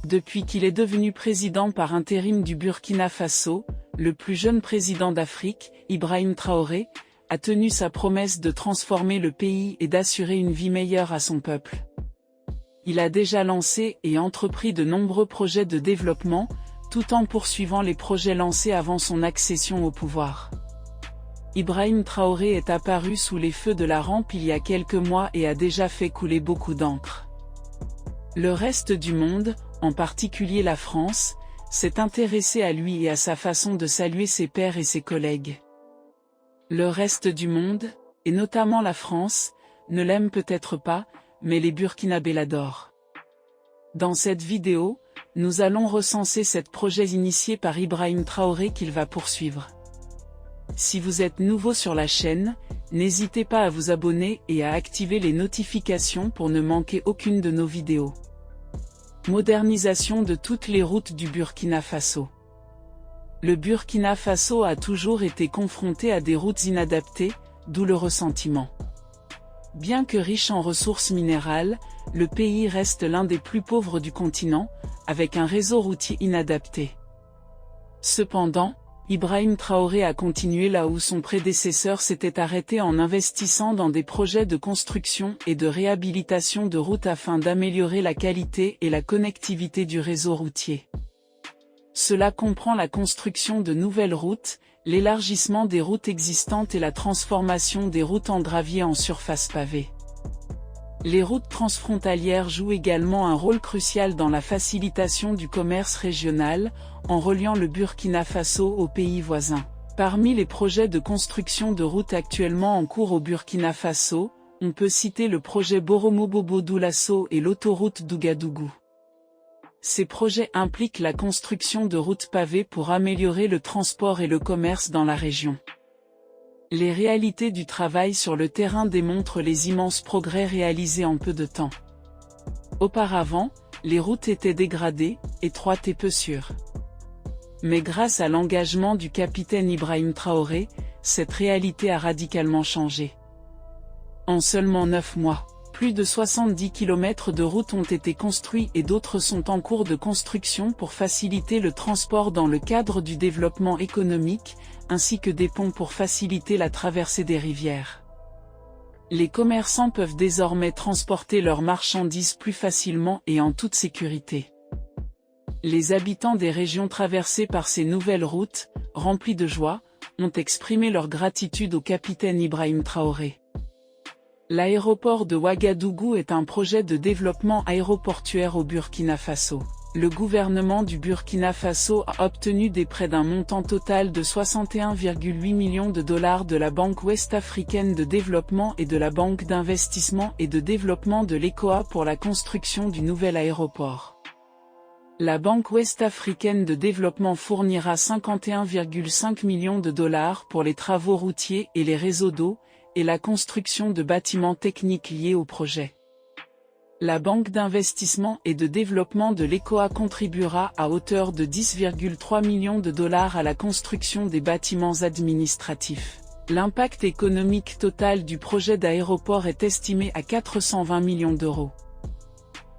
Depuis qu'il est devenu président par intérim du Burkina Faso, le plus jeune président d'Afrique, Ibrahim Traoré, a tenu sa promesse de transformer le pays et d'assurer une vie meilleure à son peuple. Il a déjà lancé et entrepris de nombreux projets de développement, tout en poursuivant les projets lancés avant son accession au pouvoir. Ibrahim Traoré est apparu sous les feux de la rampe il y a quelques mois et a déjà fait couler beaucoup d'encre. Le reste du monde, en particulier la France, s'est intéressé à lui et à sa façon de saluer ses pairs et ses collègues. Le reste du monde, et notamment la France, ne l'aime peut-être pas, mais les Burkinabés l'adorent. Dans cette vidéo, nous allons recenser 7 projets initiés par Ibrahim Traoré qu'il va poursuivre. Si vous êtes nouveau sur la chaîne, n'hésitez pas à vous abonner et à activer les notifications pour ne manquer aucune de nos vidéos. Modernisation de toutes les routes du Burkina Faso. Le Burkina Faso a toujours été confronté à des routes inadaptées, d'où le ressentiment. Bien que riche en ressources minérales, le pays reste l'un des plus pauvres du continent, avec un réseau routier inadapté. Cependant, Ibrahim Traoré a continué là où son prédécesseur s'était arrêté en investissant dans des projets de construction et de réhabilitation de routes afin d'améliorer la qualité et la connectivité du réseau routier. Cela comprend la construction de nouvelles routes, l'élargissement des routes existantes et la transformation des routes en gravier en surface pavée. Les routes transfrontalières jouent également un rôle crucial dans la facilitation du commerce régional, en reliant le Burkina Faso aux pays voisins. Parmi les projets de construction de routes actuellement en cours au Burkina Faso, on peut citer le projet Boromo-Bobo-Doulasso et l'autoroute d'Ouagadougou. Ces projets impliquent la construction de routes pavées pour améliorer le transport et le commerce dans la région. Les réalités du travail sur le terrain démontrent les immenses progrès réalisés en peu de temps. Auparavant, les routes étaient dégradées, étroites et peu sûres. Mais grâce à l'engagement du capitaine Ibrahim Traoré, cette réalité a radicalement changé. En seulement 9 mois, plus de 70 km de routes ont été construits et d'autres sont en cours de construction pour faciliter le transport dans le cadre du développement économique, ainsi que des ponts pour faciliter la traversée des rivières. Les commerçants peuvent désormais transporter leurs marchandises plus facilement et en toute sécurité. Les habitants des régions traversées par ces nouvelles routes, remplies de joie, ont exprimé leur gratitude au capitaine Ibrahim Traoré. L'aéroport de Ouagadougou est un projet de développement aéroportuaire au Burkina Faso. Le gouvernement du Burkina Faso a obtenu des prêts d'un montant total de 61,8 millions de dollars de la Banque ouest-africaine de développement et de la Banque d'investissement et de développement de l'ECOA pour la construction du nouvel aéroport. La Banque ouest-africaine de développement fournira 51,5 millions de dollars pour les travaux routiers et les réseaux d'eau, et la construction de bâtiments techniques liés au projet. La Banque d'investissement et de développement de l'ECOA contribuera à hauteur de 10,3 millions de dollars à la construction des bâtiments administratifs. L'impact économique total du projet d'aéroport est estimé à 420 millions d'euros.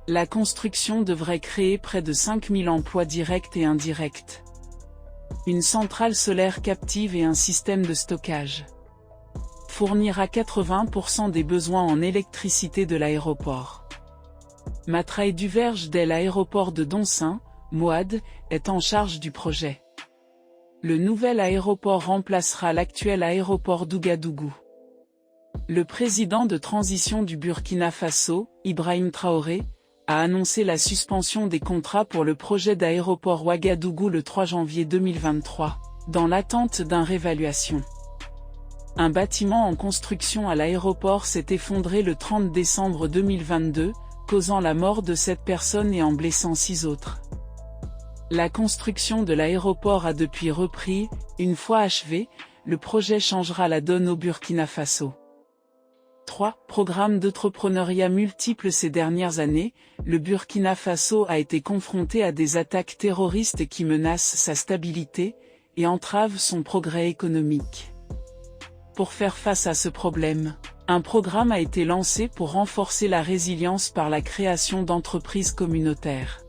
La construction devrait créer près de 5000 emplois directs et indirects. Une centrale solaire captive et un système de stockage. Fournira 80% des besoins en électricité de l'aéroport. Matraille Duverge dès l'aéroport de Donsin, Moad, est en charge du projet. Le nouvel aéroport remplacera l'actuel aéroport d'Ouagadougou. Le président de transition du Burkina Faso, Ibrahim Traoré, a annoncé la suspension des contrats pour le projet d'aéroport Ouagadougou le 3 janvier 2023, dans l'attente d'une réévaluation. Un bâtiment en construction à l'aéroport s'est effondré le 30 décembre 2022, causant la mort de 7 personnes et en blessant 6 autres. La construction de l'aéroport a depuis repris. Une fois achevé, le projet changera la donne au Burkina Faso. 3. Programme d'entrepreneuriat multiple. Ces dernières années, le Burkina Faso a été confronté à des attaques terroristes qui menacent sa stabilité et entravent son progrès économique. Pour faire face à ce problème, un programme a été lancé pour renforcer la résilience par la création d'entreprises communautaires.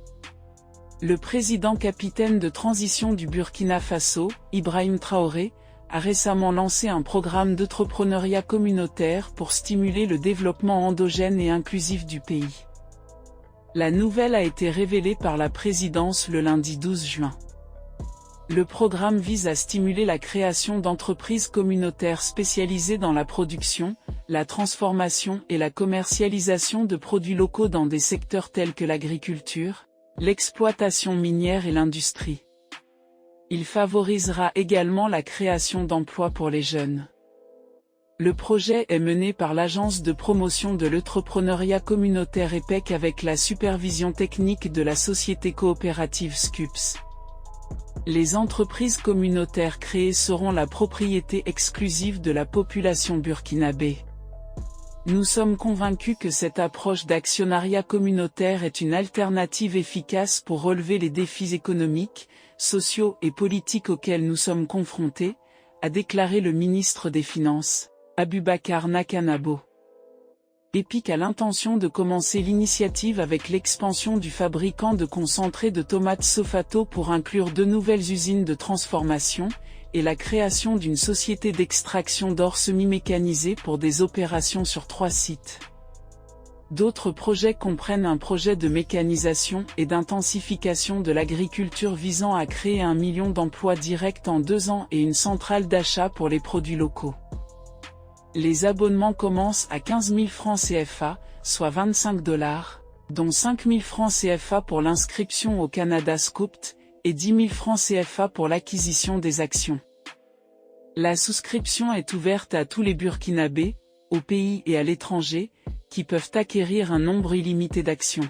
Le président capitaine de transition du Burkina Faso, Ibrahim Traoré, a récemment lancé un programme d'entrepreneuriat communautaire pour stimuler le développement endogène et inclusif du pays. La nouvelle a été révélée par la présidence le lundi 12 juin. Le programme vise à stimuler la création d'entreprises communautaires spécialisées dans la production, la transformation et la commercialisation de produits locaux dans des secteurs tels que l'agriculture, l'exploitation minière et l'industrie. Il favorisera également la création d'emplois pour les jeunes. Le projet est mené par l'Agence de promotion de l'entrepreneuriat communautaire EPEC avec la supervision technique de la société coopérative SCUPS. Les entreprises communautaires créées seront la propriété exclusive de la population burkinabé. Nous sommes convaincus que cette approche d'actionnariat communautaire est une alternative efficace pour relever les défis économiques, sociaux et politiques auxquels nous sommes confrontés, a déclaré le ministre des Finances, Abubakar Nakanabo. EPIC a l'intention de commencer l'initiative avec l'expansion du fabricant de concentré de tomates Sofato pour inclure 2 nouvelles usines de transformation, et la création d'une société d'extraction d'or semi-mécanisée pour des opérations sur 3 sites. D'autres projets comprennent un projet de mécanisation et d'intensification de l'agriculture visant à créer 1 million d'emplois directs en 2 ans et une centrale d'achat pour les produits locaux. Les abonnements commencent à 15 000 francs CFA, soit 25 $, dont 5 000 francs CFA pour l'inscription au Canada Scooped, et 10 000 francs CFA pour l'acquisition des actions. La souscription est ouverte à tous les Burkinabés, au pays et à l'étranger, qui peuvent acquérir un nombre illimité d'actions.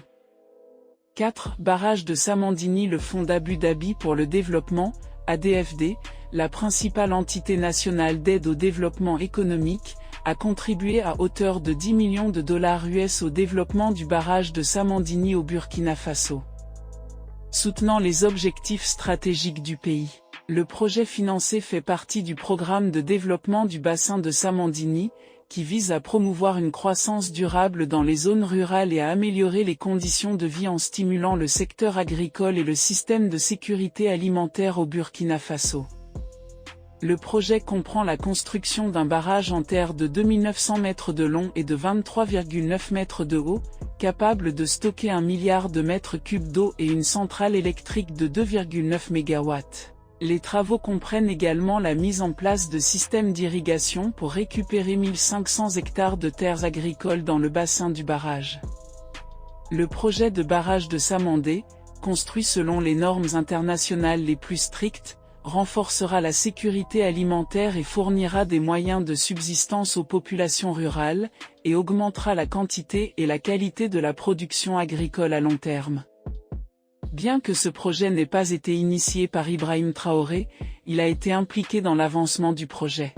4. Barrage de Samandini. Le Fonds d'Abu Dhabi pour le développement, ADFD, la principale entité nationale d'aide au développement économique, a contribué à hauteur de 10 millions de dollars US au développement du barrage de Samandini au Burkina Faso. Soutenant les objectifs stratégiques du pays, le projet financé fait partie du programme de développement du bassin de Samandini, qui vise à promouvoir une croissance durable dans les zones rurales et à améliorer les conditions de vie en stimulant le secteur agricole et le système de sécurité alimentaire au Burkina Faso. Le projet comprend la construction d'un barrage en terre de 2900 mètres de long et de 23,9 mètres de haut, capable de stocker 1 milliard de mètres cubes d'eau et une centrale électrique de 2,9 MW. Les travaux comprennent également la mise en place de systèmes d'irrigation pour récupérer 1500 hectares de terres agricoles dans le bassin du barrage. Le projet de barrage de Samandé, construit selon les normes internationales les plus strictes, renforcera la sécurité alimentaire et fournira des moyens de subsistance aux populations rurales, et augmentera la quantité et la qualité de la production agricole à long terme. Bien que ce projet n'ait pas été initié par Ibrahim Traoré, il a été impliqué dans l'avancement du projet.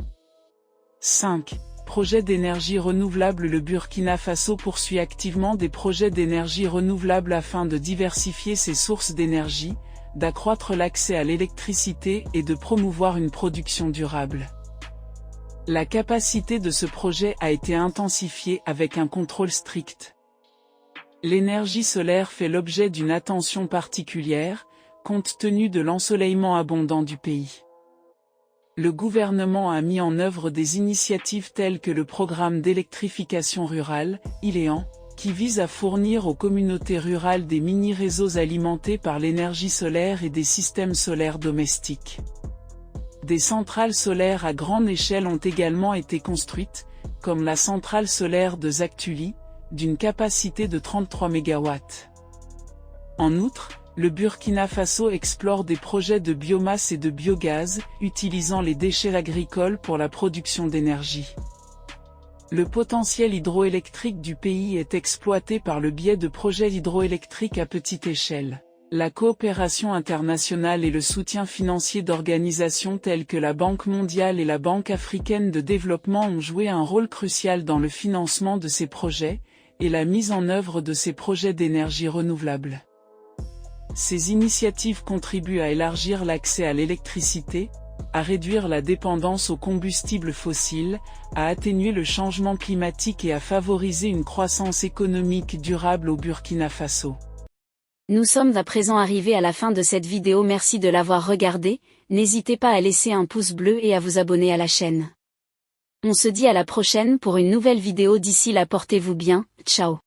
5. Projet d'énergie renouvelable. Le Burkina Faso poursuit activement des projets d'énergie renouvelable afin de diversifier ses sources d'énergie, d'accroître l'accès à l'électricité et de promouvoir une production durable. La capacité de ce projet a été intensifiée avec un contrôle strict. L'énergie solaire fait l'objet d'une attention particulière, compte tenu de l'ensoleillement abondant du pays. Le gouvernement a mis en œuvre des initiatives telles que le programme d'électrification rurale, ILEAN, qui vise à fournir aux communautés rurales des mini-réseaux alimentés par l'énergie solaire et des systèmes solaires domestiques. Des centrales solaires à grande échelle ont également été construites, comme la centrale solaire de Zaktuli, d'une capacité de 33 MW. En outre, le Burkina Faso explore des projets de biomasse et de biogaz, utilisant les déchets agricoles pour la production d'énergie. Le potentiel hydroélectrique du pays est exploité par le biais de projets hydroélectriques à petite échelle. La coopération internationale et le soutien financier d'organisations telles que la Banque mondiale et la Banque africaine de développement ont joué un rôle crucial dans le financement de ces projets, et la mise en œuvre de ces projets d'énergie renouvelable. Ces initiatives contribuent à élargir l'accès à l'électricité, à réduire la dépendance aux combustibles fossiles, à atténuer le changement climatique et à favoriser une croissance économique durable au Burkina Faso. Nous sommes à présent arrivés à la fin de cette vidéo, merci de l'avoir regardée, n'hésitez pas à laisser un pouce bleu et à vous abonner à la chaîne. On se dit à la prochaine pour une nouvelle vidéo, d'ici là portez-vous bien, ciao.